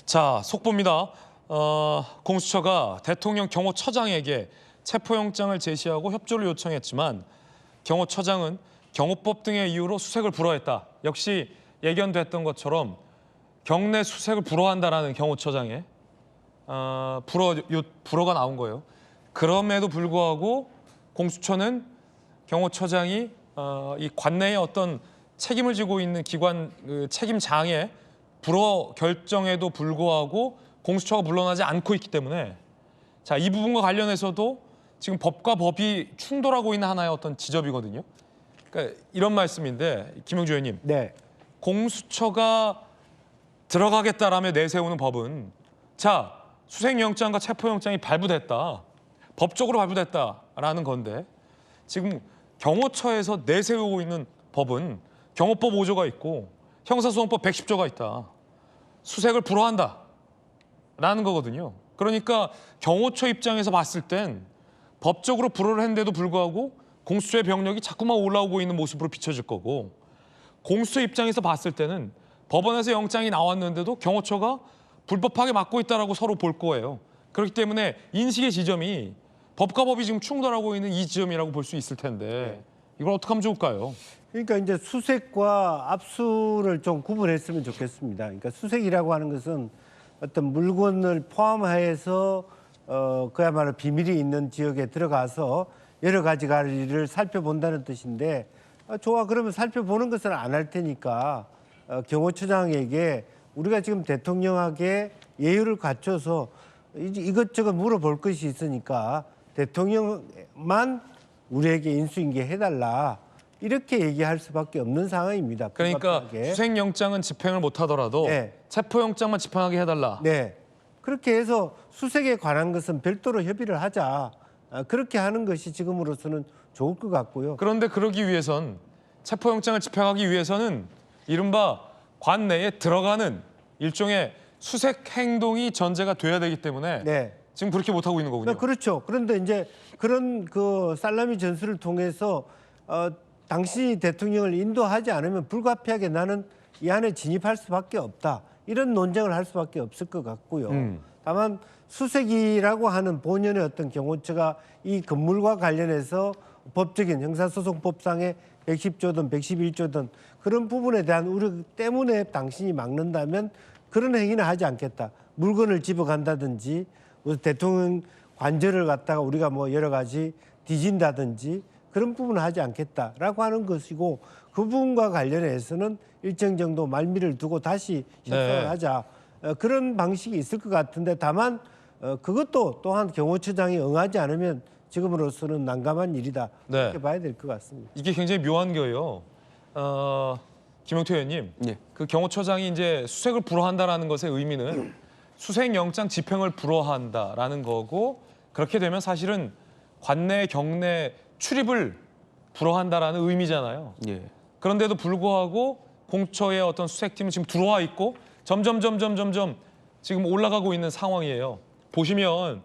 자, 속보입니다. 공수처가 대통령 경호처장에게 체포영장을 제시하고 협조를 요청했지만 경호처장은 경호법 등의 이유로 수색을 불허했다. 역시 예견됐던 것처럼 경내 수색을 불허한다라는 경호처장의 불허가 나온 거예요. 그럼에도 불구하고 공수처는 경호처장이 이 관내의 어떤 책임을 지고 있는 기관 책임장의 불허 결정에도 불구하고 공수처가 물러나지 않고 있기 때문에 자, 이 부분과 관련해서도 지금 법과 법이 충돌하고 있는 하나의 어떤 지점이거든요. 그러니까 이런 말씀인데 김영주 의원님, 네. 공수처가 들어가겠다라며 내세우는 법은 자, 수색영장과 체포영장이 발부됐다. 법적으로 발부됐다라는 건데 지금 경호처에서 내세우고 있는 법은 경호법 5조가 있고 형사소송법 110조가 있다. 수색을 불허한다라는 거거든요. 그러니까 경호처 입장에서 봤을 땐 법적으로 불허를 했는데도 불구하고 공수처의 병력이 자꾸만 올라오고 있는 모습으로 비춰질 거고 공수처 입장에서 봤을 때는 법원에서 영장이 나왔는데도 경호처가 불법하게 막고 있다라고 서로 볼 거예요. 그렇기 때문에 인식의 지점이 법과 법이 지금 충돌하고 있는 이 지점이라고 볼 수 있을 텐데 이걸 어떻게 하면 좋을까요? 그러니까 이제 수색과 압수를 좀 구분했으면 좋겠습니다. 그러니까 수색이라고 하는 것은 어떤 물건을 포함해서 그야말로 비밀이 있는 지역에 들어가서 여러 가지 가지를 살펴본다는 뜻인데 좋아, 그러면 살펴보는 것은 안 할 테니까 경호처장에게 우리가 지금 대통령에게 예의를 갖춰서 이것저것 물어볼 것이 있으니까 대통령만 우리에게 인수인계해달라 이렇게 얘기할 수밖에 없는 상황입니다. 그러니까 불가피하게. 수색영장은 집행을 못하더라도 네. 체포영장만 집행하게 해달라. 네, 그렇게 해서 수색에 관한 것은 별도로 협의를 하자. 그렇게 하는 것이 지금으로서는 좋을 것 같고요. 그런데 그러기 위해선 체포영장을 집행하기 위해서는 이른바 관내에 들어가는 일종의 수색 행동이 전제가 돼야 되기 때문에 네. 지금 그렇게 못하고 있는 거군요. 그렇죠. 그런데 이제 그런 그 살라미 전술을 통해서 당신이 대통령을 인도하지 않으면 불가피하게 나는 이 안에 진입할 수밖에 없다. 이런 논쟁을 할 수밖에 없을 것 같고요. 다만 수색이라고 하는 본연의 어떤 경호처가 이 건물과 관련해서 법적인 형사소송법상의 110조든 111조든 그런 부분에 대한 우려 때문에 당신이 막는다면 그런 행위는 하지 않겠다. 물건을 집어간다든지 대통령 관절을 갖다가 우리가 뭐 여러 가지 뒤진다든지 그런 부분은 하지 않겠다라고 하는 것이고 그 부분과 관련해서는 일정 정도 말미를 두고 다시 협상을 하자. 그런 방식이 있을 것 같은데 다만 그것도 또한 경호처장이 응하지 않으면 지금으로서는 난감한 일이다. 이렇게 봐야 될 것 같습니다. 이게 굉장히 묘한 거예요. 김영태 의원님, 그 경호처장이 이제 수색을 불허한다라는 것의 의미는 수색영장 집행을 불허한다라는 거고 그렇게 되면 사실은 관내 경내 출입을 불허한다라는 의미잖아요. 그런데도 불구하고 공처의 어떤 수색팀은 지금 들어와 있고 점점 지금 올라가고 있는 상황이에요. 보시면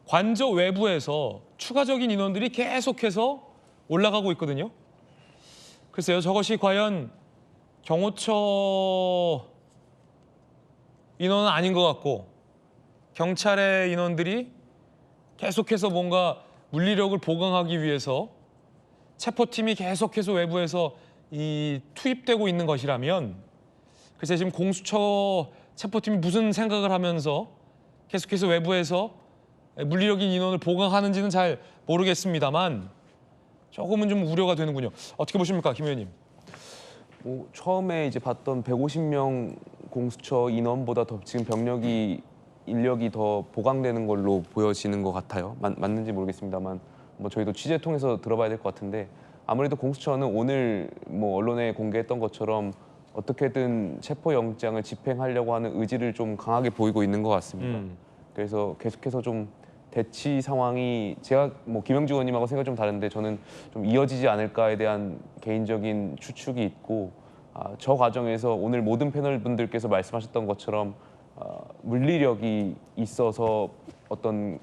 관저 외부에서 추가적인 인원들이 계속해서 올라가고 있거든요. 글쎄요, 저것이 과연 경호처 인원은 아닌 것 같고 경찰의 인원들이 계속해서 뭔가 물리력을 보강하기 위해서 체포팀이 계속해서 외부에서 투입되고 있는 것이라면 글쎄 지금 공수처 체포팀이 무슨 생각을 하면서 계속해서 외부에서 물리력인 인원을 보강하는지는 잘 모르겠습니다만 조금은 좀 우려가 되는군요. 어떻게 보십니까, 김 의원님? 처음에 이제 봤던 150명 공수처 인원보다 더 지금 인력이 더 보강되는 걸로 보여지는 것 같아요. 맞는지 모르겠습니다만 뭐 저희도 취재 통해서 들어봐야 될 것 같은데 아무래도 공수처는 오늘 뭐 언론에 공개했던 것처럼 어떻게든 체포영장을 집행하려고 하는 의지를 좀 강하게 보이고 있는 것 같습니다. 그래서 계속해서 좀 대치 상황이 제가 뭐 김영주 의원님하고 생각이 좀 다른데 저는 좀 이어지지 않을까에 대한 개인적인 추측이 있고 저 과정에서 오늘 모든 패널 분들께서 말씀하셨던 것처럼 물리력이 있어서 어떤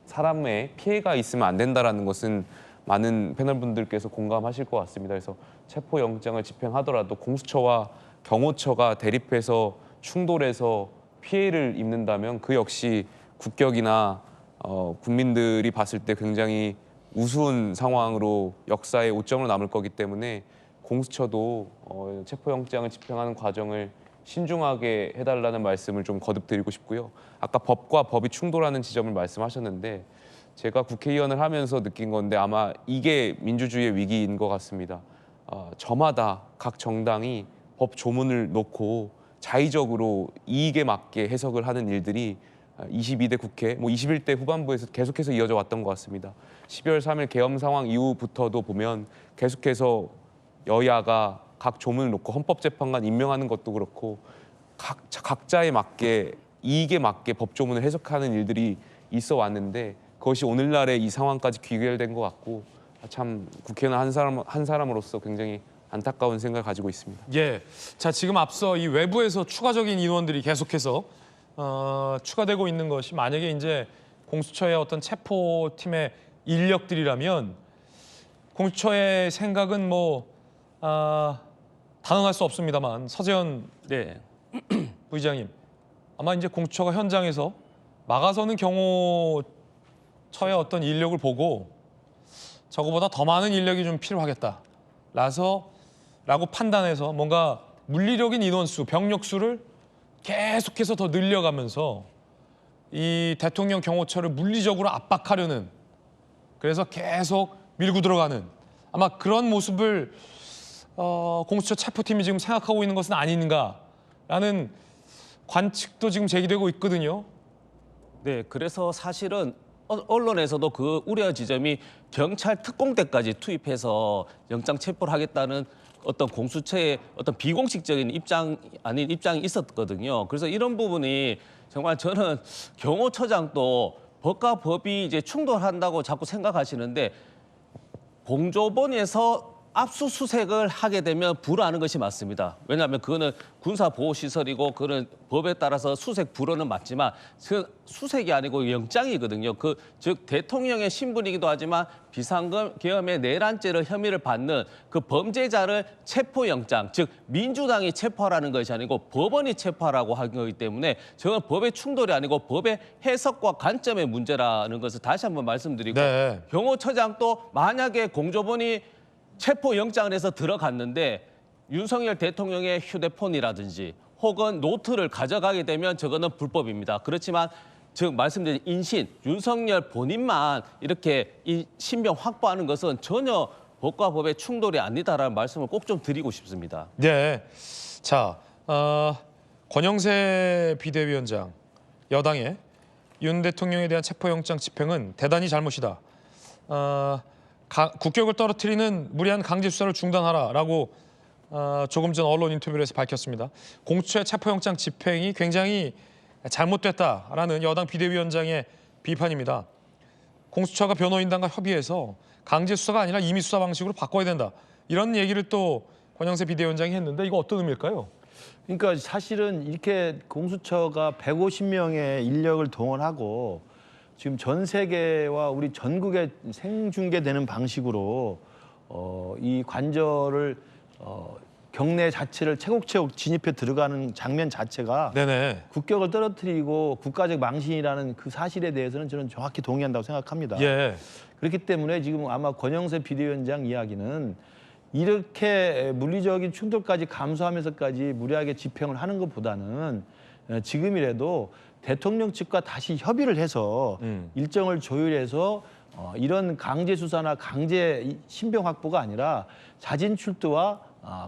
사람의 피해가 있으면 안 된다라는 것은 많은 패널 분들께서 공감하실 것 같습니다. 그래서 체포영장을 집행하더라도 공수처와 경호처가 대립해서 충돌해서 피해를 입는다면 그 역시 국격이나 국민들이 봤을 때 굉장히 우스운 상황으로 역사의 오점으로 남을 거기 때문에 공수처도 체포영장을 집행하는 과정을 신중하게 해달라는 말씀을 좀 거듭 드리고 싶고요. 아까 법과 법이 충돌하는 지점을 말씀하셨는데 제가 국회의원을 하면서 느낀 건데 아마 이게 민주주의의 위기인 것 같습니다. 저마다 각 정당이 법 조문을 놓고 자의적으로 이익에 맞게 해석을 하는 일들이 22대 국회, 21대 후반부에서 계속해서 이어져 왔던 것 같습니다. 12월 3일 계엄 상황 이후부터도 보면 계속해서 여야가 각 조문을 놓고 헌법재판관 임명하는 것도 그렇고 각자에 맞게 이익에 맞게 법 조문을 해석하는 일들이 있어 왔는데 그것이 오늘날의 이 상황까지 귀결된 것 같고 참 국회의원 한 사람으로서 굉장히 안타까운 생각을 가지고 있습니다. 예. 자, 지금 앞서 이 외부에서 추가적인 인원들이 계속해서 추가되고 있는 것이 만약에 이제 공수처의 어떤 체포팀의 인력들이라면 공수처의 생각은 단언할 수 없습니다만 서재현 네. 부의장님 아마 이제 공수처가 현장에서 막아서는 경호처의 어떤 인력을 보고 저거보다 더 많은 인력이 좀 필요하겠다라고 판단해서 뭔가 물리적인 인원수, 병력수를 계속해서 더 늘려가면서 이 대통령 경호처를 물리적으로 압박하려는 그래서 계속 밀고 들어가는 아마 그런 모습을 공수처 체포팀이 지금 생각하고 있는 것은 아닌가라는 관측도 지금 제기되고 있거든요. 네, 그래서 사실은 언론에서도 그 우려 지점이 경찰 특공대까지 투입해서 영장 체포를 하겠다는 어떤 공수처의 어떤 비공식적인 입장 아닌 입장이 있었거든요. 그래서 이런 부분이 정말 저는 경호처장도 법과 법이 이제 충돌한다고 자꾸 생각하시는데 공조본에서 압수수색을 하게 되면 불허하는 것이 맞습니다. 왜냐하면 그거는 군사보호시설이고 그거는 법에 따라서 수색 불허는 맞지만 수색이 아니고 영장이거든요. 즉 대통령의 신분이기도 하지만 비상계엄의 내란죄를 혐의를 받는 그 범죄자를 체포영장, 즉 민주당이 체포하라는 것이 아니고 법원이 체포하라고 한 거기 때문에 저는 법의 충돌이 아니고 법의 해석과 관점의 문제라는 것을 다시 한번 말씀드리고 네. 경호처장도 만약에 공조본이 체포영장을 해서 들어갔는데 윤석열 대통령의 휴대폰이라든지 혹은 노트를 가져가게 되면 저거는 불법입니다. 그렇지만 즉 말씀드린 인신, 윤석열 본인만 이렇게 이 신병 확보하는 것은 전혀 법과 법의 충돌이 아니다라는 말씀을 꼭 좀 드리고 싶습니다. 네. 자, 권영세 비대위원장 여당의 윤 대통령에 대한 체포영장 집행은 대단히 잘못이다. 국격을 떨어뜨리는 무리한 강제 수사를 중단하라라고 조금 전 언론 인터뷰에서 밝혔습니다. 공수처의 체포영장 집행이 굉장히 잘못됐다라는 여당 비대위원장의 비판입니다. 공수처가 변호인단과 협의해서 강제 수사가 아니라 임의 수사 방식으로 바꿔야 된다. 이런 얘기를 또 권영세 비대위원장이 했는데 이거 어떤 의미일까요? 그러니까 사실은 이렇게 공수처가 150명의 인력을 동원하고 지금 전 세계와 우리 전국에 생중계되는 방식으로 이 관절을 경내 자체를 차곡차곡 진입해 들어가는 장면 자체가 네네. 국격을 떨어뜨리고 국가적 망신이라는 그 사실에 대해서는 저는 정확히 동의한다고 생각합니다. 예. 그렇기 때문에 지금 아마 권영세 비대위원장 이야기는 이렇게 물리적인 충돌까지 감수하면서까지 무리하게 집행을 하는 것보다는 지금이라도 대통령 측과 다시 협의를 해서 일정을 조율해서 이런 강제 수사나 강제 신병 확보가 아니라 자진 출두와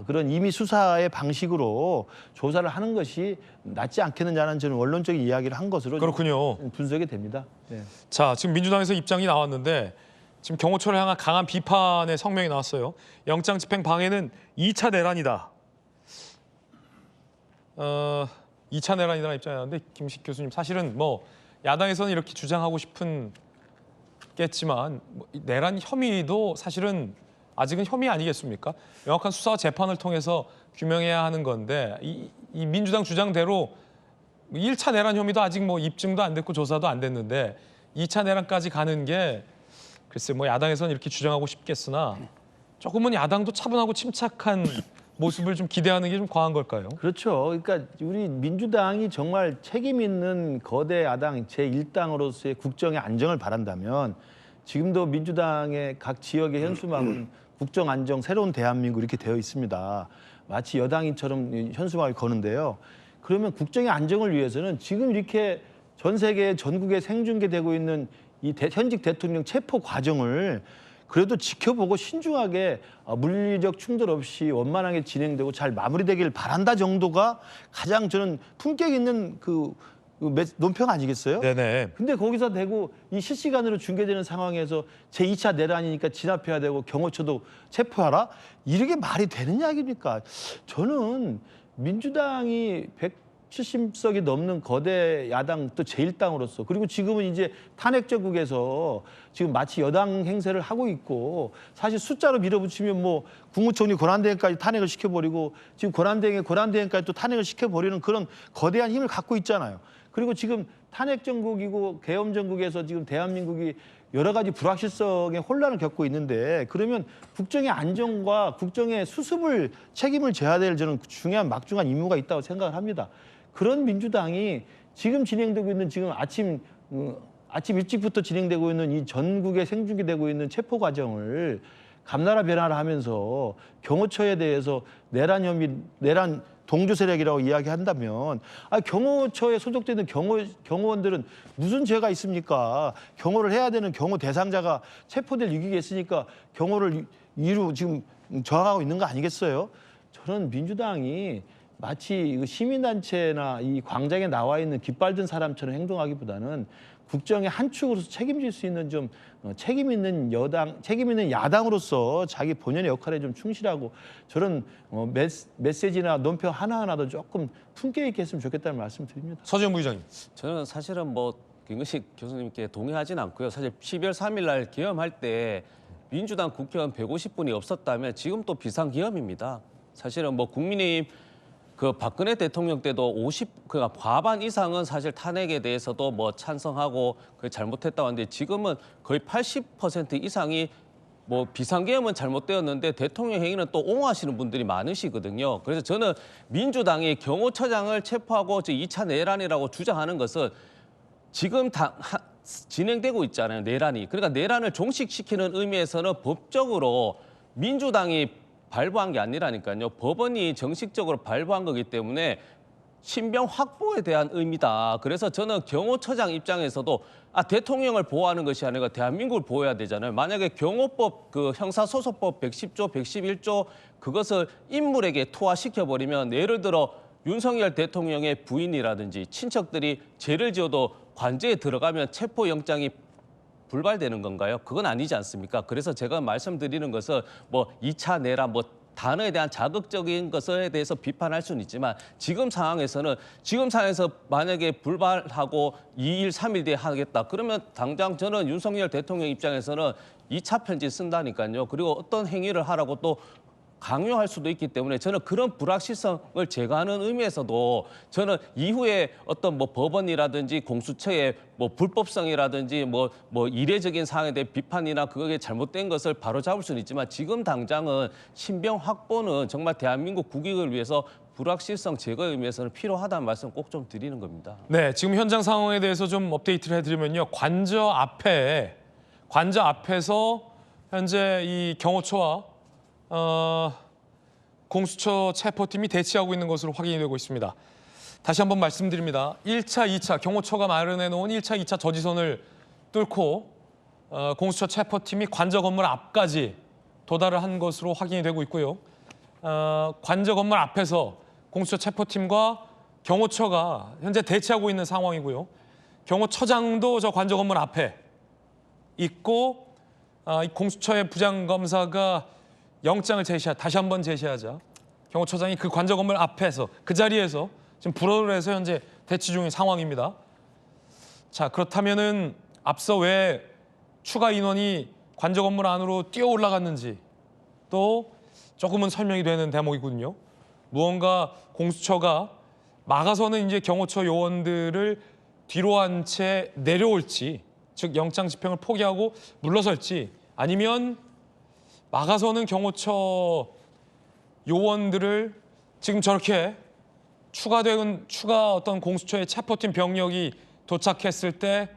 그런 임의 수사의 방식으로 조사를 하는 것이 낫지 않겠느냐는 저는 원론적인 이야기를 한 것으로 그렇군요. 분석이 됩니다. 네. 자, 지금 민주당에서 입장이 나왔는데 지금 경호처를 향한 강한 비판의 성명이 나왔어요. 영장 집행 방해는 2차 내란이다. 2차 내란이라는 입장이 나왔는데 김식 교수님 사실은 야당에서는 이렇게 주장하고 싶겠지만 내란 혐의도 사실은 아직은 혐의 아니겠습니까? 명확한 수사와 재판을 통해서 규명해야 하는 건데 이 민주당 주장대로 1차 내란 혐의도 아직 입증도 안 됐고 조사도 안 됐는데 2차 내란까지 가는 게 글쎄 야당에서는 이렇게 주장하고 싶겠으나 조금은 야당도 차분하고 침착한 모습을 좀 기대하는 게 좀 과한 걸까요? 그렇죠. 그러니까 우리 민주당이 정말 책임 있는 거대 야당 제1당으로서의 국정의 안정을 바란다면 지금도 민주당의 각 지역의 현수막은 국정 안정 새로운 대한민국 이렇게 되어 있습니다. 마치 여당인처럼 현수막을 거는데요. 그러면 국정의 안정을 위해서는 지금 이렇게 전 세계 전국에 생중계되고 있는 이 현직 대통령 체포 과정을 그래도 지켜보고 신중하게 물리적 충돌 없이 원만하게 진행되고 잘 마무리되길 바란다 정도가 가장 저는 품격 있는 논평 아니겠어요? 네네. 근데 거기서 대고 이 실시간으로 중계되는 상황에서 제2차 내란이니까 진압해야 되고 경호처도 체포하라? 이게 말이 되는 이야기입니까? 저는 민주당이 170석이 넘는 거대 야당 또 제1당으로서 그리고 지금은 이제 탄핵 정국에서 지금 마치 여당 행세를 하고 있고 사실 숫자로 밀어붙이면 뭐 국무총리 권한대행까지 탄핵을 시켜버리고 지금 권한대행까지 또 탄핵을 시켜버리는 그런 거대한 힘을 갖고 있잖아요. 그리고 지금 탄핵 정국이고 계엄 정국에서 지금 대한민국이 여러 가지 불확실성의 혼란을 겪고 있는데 그러면 국정의 안정과 국정의 수습을 책임을 져야 될 저는 중요한 막중한 임무가 있다고 생각을 합니다. 그런 민주당이 지금 진행되고 있는 지금 아침 일찍부터 진행되고 있는 이 전국에 생중계되고 있는 체포 과정을 감나라 변화를 하면서 경호처에 대해서 내란 혐의, 내란 동조 세력이라고 이야기한다면 경호처에 소속되는 경호원들은 무슨 죄가 있습니까? 경호를 해야 되는 경호 대상자가 체포될 위기가 있으니까 경호를 지금 저항하고 있는 거 아니겠어요? 저는 민주당이 마치 시민단체나 이 광장에 나와 있는 깃발 든 사람처럼 행동하기보다는 국정의 한 축으로서 책임질 수 있는 좀 책임 있는 야당으로서 자기 본연의 역할에 좀 충실하고 저런 메시지나 논평 하나하나도 조금 품격 있게 했으면 좋겠다는 말씀 드립니다. 서지현 부의장님. 저는 사실은 뭐 김근식 교수님께 동의하진 않고요. 사실 12월 3일 날 기염할 때 민주당 국회의원 150분이 없었다면 지금 또 비상기염입니다. 사실은 뭐 국민의힘 박근혜 대통령 때도 그러니까 과반 이상은 사실 탄핵에 대해서도 뭐 찬성하고 그게 잘못했다고 하는데 지금은 거의 80% 이상이 뭐 비상계엄은 잘못되었는데 대통령 행위는 또 옹호하시는 분들이 많으시거든요. 그래서 저는 민주당이 경호처장을 체포하고 2차 내란이라고 주장하는 것은 지금 진행되고 있잖아요, 내란이. 그러니까 내란을 종식시키는 의미에서는 법적으로 민주당이 발부한 게 아니라니까요. 법원이 정식적으로 발부한 거기 때문에 신병 확보에 대한 의미다. 그래서 저는 경호처장 입장에서도 대통령을 보호하는 것이 아니라 대한민국을 보호해야 되잖아요. 만약에 경호법 형사소송법 110조, 111조 그것을 인물에게 투하시켜버리면 예를 들어 윤석열 대통령의 부인이라든지 친척들이 죄를 지어도 관제에 들어가면 체포영장이 불발되는 건가요? 그건 아니지 않습니까? 그래서 제가 말씀드리는 것은 뭐 2차 내란 단어에 대한 자극적인 것에 대해서 비판할 수는 있지만 지금 상황에서 만약에 불발하고 2일, 3일 뒤에 하겠다. 그러면 당장 저는 윤석열 대통령 입장에서는 2차 편지 쓴다니까요. 그리고 어떤 행위를 하라고 또 강요할 수도 있기 때문에 저는 그런 불확실성을 제거하는 의미에서도 저는 이후에 어떤 뭐 법원이라든지 공수처의 뭐 불법성이라든지 뭐 이례적인 사항에 대해 비판이나 그게 잘못된 것을 바로잡을 수는 있지만 지금 당장은 신병 확보는 정말 대한민국 국익을 위해서 불확실성 제거의 의미에서는 필요하다는 말씀 꼭 좀 드리는 겁니다. 네, 지금 현장 상황에 대해서 좀 업데이트를 해드리면요. 관저 앞에서 현재 이 경호처와 공수처 체포팀이 대치하고 있는 것으로 확인이 되고 있습니다. 다시 한번 말씀드립니다. 1차, 2차 경호처가 마련해 놓은 1차, 2차 저지선을 뚫고 공수처 체포팀이 관저 건물 앞까지 도달을 한 것으로 확인이 되고 있고요. 관저 건물 앞에서 공수처 체포팀과 경호처가 현재 대치하고 있는 상황이고요. 경호처장도 저 관저 건물 앞에 있고 이 공수처의 부장검사가 영장을 다시 한번 제시하자 경호처장이 그 관저 건물 앞에서 그 자리에서 지금 불어를 해서 현재 대치 중인 상황입니다. 자, 그렇다면은 앞서 왜 추가 인원이 관저 건물 안으로 뛰어 올라갔는지 또 조금은 설명이 되는 대목이거든요. 무언가 공수처가 막아서는 이제 경호처 요원들을 뒤로 한 채 내려올지, 즉 영장 집행을 포기하고 물러설지, 아니면 막아서는 경호처 요원들을 지금 저렇게 추가 어떤 공수처의 체포팀 병력이 도착했을 때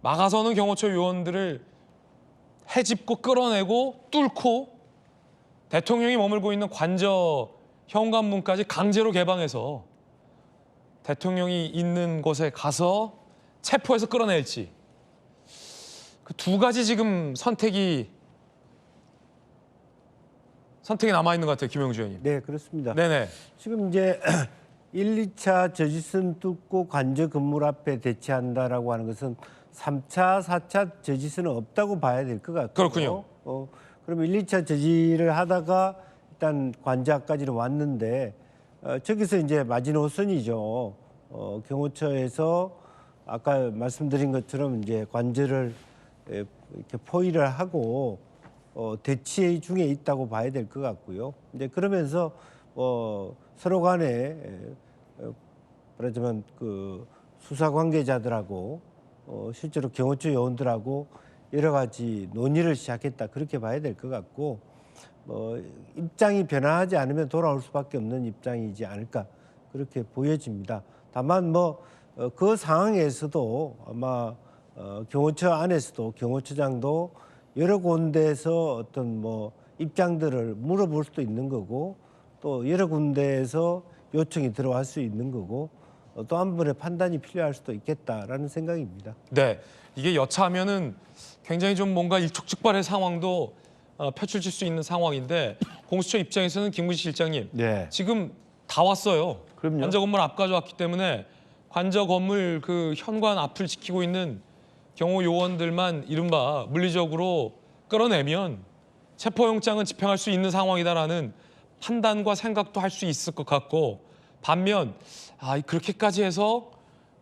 막아서는 경호처 요원들을 해집고 끌어내고 뚫고 대통령이 머물고 있는 관저 현관문까지 강제로 개방해서 대통령이 있는 곳에 가서 체포해서 끌어낼지 그 두 가지 지금 선택이 남아 있는 것 같아요, 김영주 의원님. 네, 그렇습니다. 네네. 지금 이제 1, 2차 저지선 뚫고 관저 건물 앞에 대치한다라고 하는 것은 3차, 4차 저지선은 없다고 봐야 될 것 같고요. 그렇군요. 그러면 1, 2차 저지를 하다가 일단 관저 앞까지는 왔는데 저기서 이제 마지노선이죠. 경호처에서 아까 말씀드린 것처럼 이제 관저를 이렇게 포위를 하고 대치 중에 있다고 봐야 될 것 같고요. 이제 그러면서 서로 간에 말하자면 그 수사 관계자들하고 실제로 경호처 요원들하고 여러 가지 논의를 시작했다 그렇게 봐야 될 것 같고 입장이 변화하지 않으면 돌아올 수밖에 없는 입장이지 않을까 그렇게 보여집니다. 다만 그 상황에서도 아마 경호처 안에서도 경호처장도 여러 군데에서 어떤 입장들을 물어볼 수도 있는 거고 또 여러 군데에서 요청이 들어갈 수 있는 거고 또 한 번의 판단이 필요할 수도 있겠다라는 생각입니다. 네, 이게 여차하면은 굉장히 좀 뭔가 일촉즉발의 상황도 펼쳐질 수 있는 상황인데 공수처 입장에서는 김문식 실장님 네. 지금 다 왔어요. 그럼요. 관저 건물 앞까지 왔기 때문에 관저 건물 그 현관 앞을 지키고 있는 경호 요원들만 이른바 물리적으로 끌어내면 체포영장은 집행할 수 있는 상황이다라는 판단과 생각도 할 수 있을 것 같고 반면 그렇게까지 해서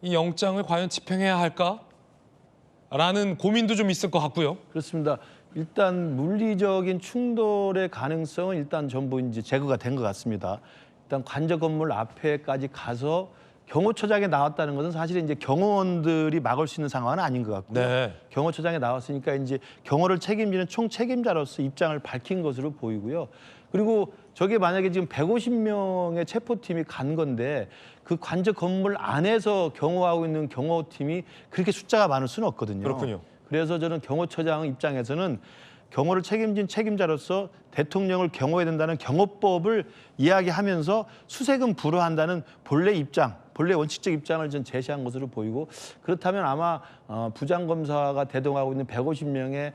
이 영장을 과연 집행해야 할까라는 고민도 좀 있을 것 같고요. 그렇습니다. 일단 물리적인 충돌의 가능성은 일단 전부 이제 제거가 된 것 같습니다. 일단 관저 건물 앞에까지 가서 경호처장에 나왔다는 것은 사실은 이제 경호원들이 막을 수 있는 상황은 아닌 것 같고요. 네. 경호처장에 나왔으니까 이제 경호를 책임지는 총책임자로서 입장을 밝힌 것으로 보이고요. 그리고 저게 만약에 지금 150명의 체포팀이 간 건데 그 관저 건물 안에서 경호하고 있는 경호팀이 그렇게 숫자가 많을 수는 없거든요. 그렇군요. 그래서 저는 경호처장 입장에서는 경호를 책임진 책임자로서 대통령을 경호해야 된다는 경호법을 이야기하면서 수색은 불허한다는 본래 입장, 본래 원칙적 입장을 전 제시한 것으로 보이고 그렇다면 아마 부장검사가 대동하고 있는 150명의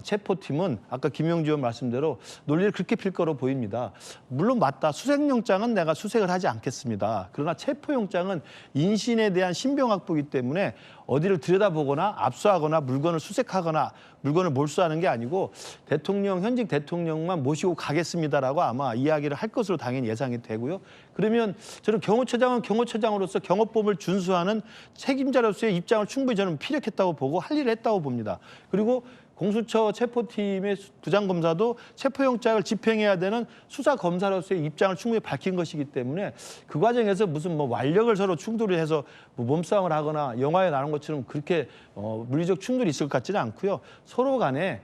체포팀은 아까 김영주 의원 말씀대로 논리를 그렇게 필 거로 보입니다. 물론 맞다. 수색영장은 내가 수색을 하지 않겠습니다. 그러나 체포영장은 인신에 대한 신병확보이기 때문에 어디를 들여다보거나 압수하거나 물건을 수색하거나 물건을 몰수하는 게 아니고 현직 대통령만 모시고 가겠습니다라고 아마 이야기를 할 것으로 당연히 예상이 되고요. 그러면 저는 경호처장은 경호처장으로서 경호법을 준수하는 책임자로서의 입장을 충분히 저는 피력했다고 보고 할 일을 했다고 봅니다. 그리고 공수처 체포팀의 부장검사도 체포영장을 집행해야 되는 수사검사로서의 입장을 충분히 밝힌 것이기 때문에 그 과정에서 무슨 완력을 서로 충돌을 해서 몸싸움을 하거나 영화에 나오는 것처럼 그렇게 물리적 충돌이 있을 것 같지는 않고요. 서로 간에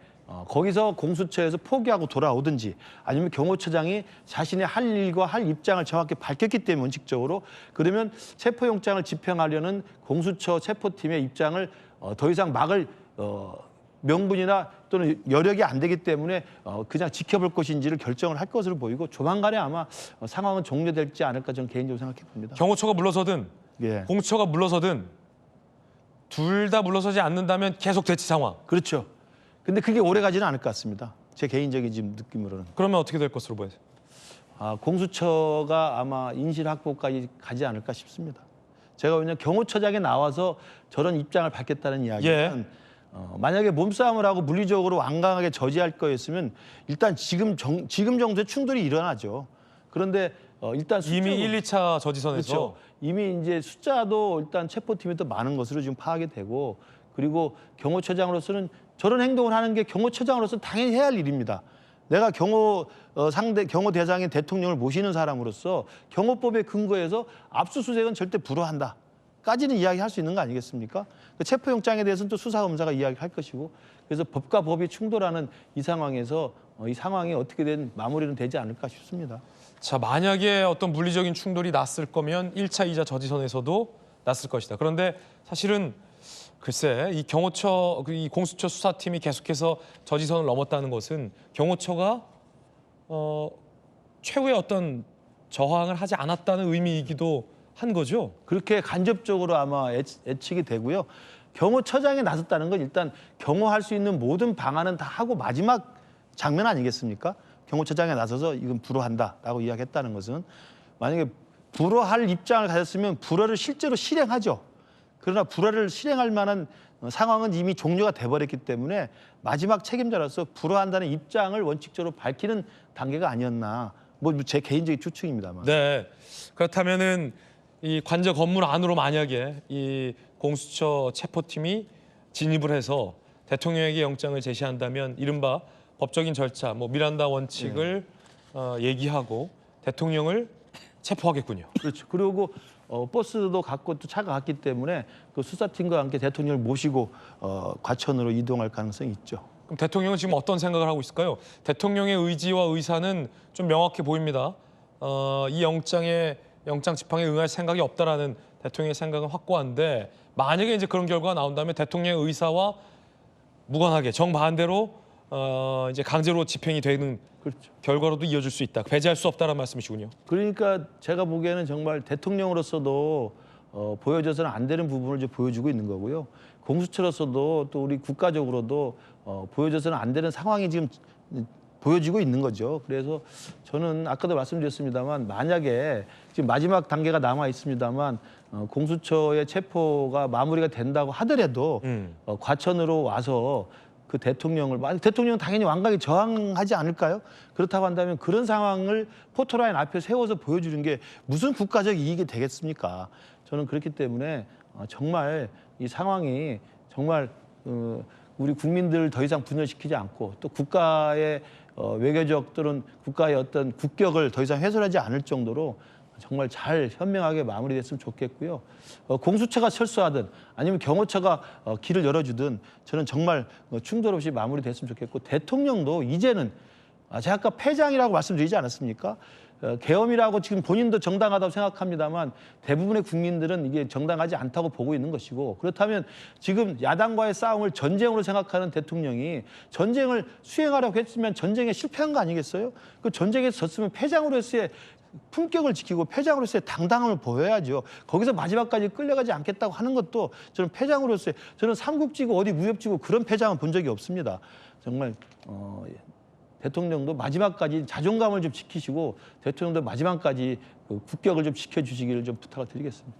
거기서 공수처에서 포기하고 돌아오든지 아니면 경호처장이 자신의 할 일과 할 입장을 정확히 밝혔기 때문에 원칙적으로 그러면 체포영장을 집행하려는 공수처 체포팀의 입장을 더 이상 막을 명분이나 또는 여력이 안 되기 때문에 그냥 지켜볼 것인지를 결정을 할 것으로 보이고 조만간에 아마 상황은 종료될지 않을까 저는 개인적으로 생각해 봅니다. 경호처가 물러서든 예. 공수처가 물러서든 둘 다 물러서지 않는다면 계속 대치 상황. 그렇죠. 근데 그게 오래 가지는 않을 것 같습니다. 제 개인적인 지금 느낌으로는. 그러면 어떻게 될 것으로 보여요? 공수처가 아마 인실 확보까지 가지 않을까 싶습니다. 제가 왜냐하면 경호처장에 나와서 저런 입장을 밝혔다는 이야기는 만약에 몸싸움을 하고 물리적으로 완강하게 저지할 거였으면 일단 지금 정도의 충돌이 일어나죠. 그런데 일단 이미 1, 2차 저지선에서 그렇죠. 이미 이제 숫자도 일단 체포팀이 더 많은 것으로 지금 파악이 되고 그리고 경호처장으로서는 저런 행동을 하는 게 경호처장으로서 당연히 해야 할 일입니다. 내가 경호 대상인 대통령을 모시는 사람으로서 경호법에 근거해서 압수수색은 절대 불허한다. 까지는 이야기할 수 있는 거 아니겠습니까? 그 체포영장에 대해서는 또 수사검사가 이야기할 것이고 그래서 법과 법이 충돌하는 이 상황에서 이 상황이 어떻게든 마무리는 되지 않을까 싶습니다. 자, 만약에 어떤 물리적인 충돌이 났을 거면 1차, 2차 저지선에서도 났을 것이다. 그런데 사실은 글쎄 이 경호처 이 공수처 수사팀이 계속해서 저지선을 넘었다는 것은 경호처가 최후의 어떤 저항을 하지 않았다는 의미이기도 한 거죠. 그렇게 간접적으로 아마 예측이 되고요. 경호처장이 나섰다는 건 일단 경호할 수 있는 모든 방안은 다 하고 마지막 장면 아니겠습니까? 경호처장이 나서서 이건 불허한다라고 이야기했다는 것은 만약에 불허할 입장을 가졌으면 불허를 실제로 실행하죠. 그러나 불허를 실행할 만한 상황은 이미 종료가 돼버렸기 때문에 마지막 책임자로서 불허한다는 입장을 원칙적으로 밝히는 단계가 아니었나. 뭐 제 개인적인 추측입니다만. 네. 그렇다면은 이 관저 건물 안으로 만약에 이 공수처 체포팀이 진입을 해서 대통령에게 영장을 제시한다면 이른바 법적인 절차, 뭐 미란다 원칙을 얘기하고 대통령을 체포하겠군요. 그렇죠. 그리고 버스도 갔고 또 차가 갔기 때문에 그 수사팀과 함께 대통령을 모시고 과천으로 이동할 가능성이 있죠. 그럼 대통령은 지금 어떤 생각을 하고 있을까요? 대통령의 의지와 의사는 좀 명확해 보입니다. 이 영장 집행에 응할 생각이 없다라는 대통령의 생각은 확고한데 만약에 이제 그런 결과가 나온다면 대통령의 의사와 무관하게 정반대로 이제 강제로 집행이 되는 그렇죠. 결과로도 이어질 수 있다. 배제할 수 없다라는 말씀이시군요. 그러니까 제가 보기에는 정말 대통령으로서도 보여줘서는 안 되는 부분을 이제 보여주고 있는 거고요. 공수처로서도 또 우리 국가적으로도 보여줘서는 안 되는 상황이 지금 보여지고 있는 거죠. 그래서 저는 아까도 말씀드렸습니다만 만약에 지금 마지막 단계가 남아 있습니다만 공수처의 체포가 마무리가 된다고 하더라도 과천으로 와서 그 대통령은 당연히 완강히 저항하지 않을까요? 그렇다고 한다면 그런 상황을 포토라인 앞에 세워서 보여주는 게 무슨 국가적 이익이 되겠습니까? 저는 그렇기 때문에 정말 이 상황이 정말 우리 국민들을 더 이상 분열시키지 않고 또 국가의 외교적 또는 국가의 어떤 국격을 더 이상 훼손하지 않을 정도로 정말 잘 현명하게 마무리됐으면 좋겠고요. 공수처가 철수하든 아니면 경호처가 길을 열어주든 저는 정말 충돌 없이 마무리됐으면 좋겠고 대통령도 이제는 제가 아까 패장이라고 말씀드리지 않았습니까? 계엄이라고 지금 본인도 정당하다고 생각합니다만 대부분의 국민들은 이게 정당하지 않다고 보고 있는 것이고 그렇다면 지금 야당과의 싸움을 전쟁으로 생각하는 대통령이 전쟁을 수행하려고 했으면 전쟁에 실패한 거 아니겠어요? 그 전쟁에서 졌으면 패장으로서의 품격을 지키고 패장으로서의 당당함을 보여야죠. 거기서 마지막까지 끌려가지 않겠다고 하는 것도 저는 패장으로서의 저는 삼국지고 어디 무협지고 그런 패장은 본 적이 없습니다. 정말 대통령도 마지막까지 자존감을 좀 지키시고 대통령도 마지막까지 그 국격을 좀 지켜주시기를 좀 부탁을 드리겠습니다.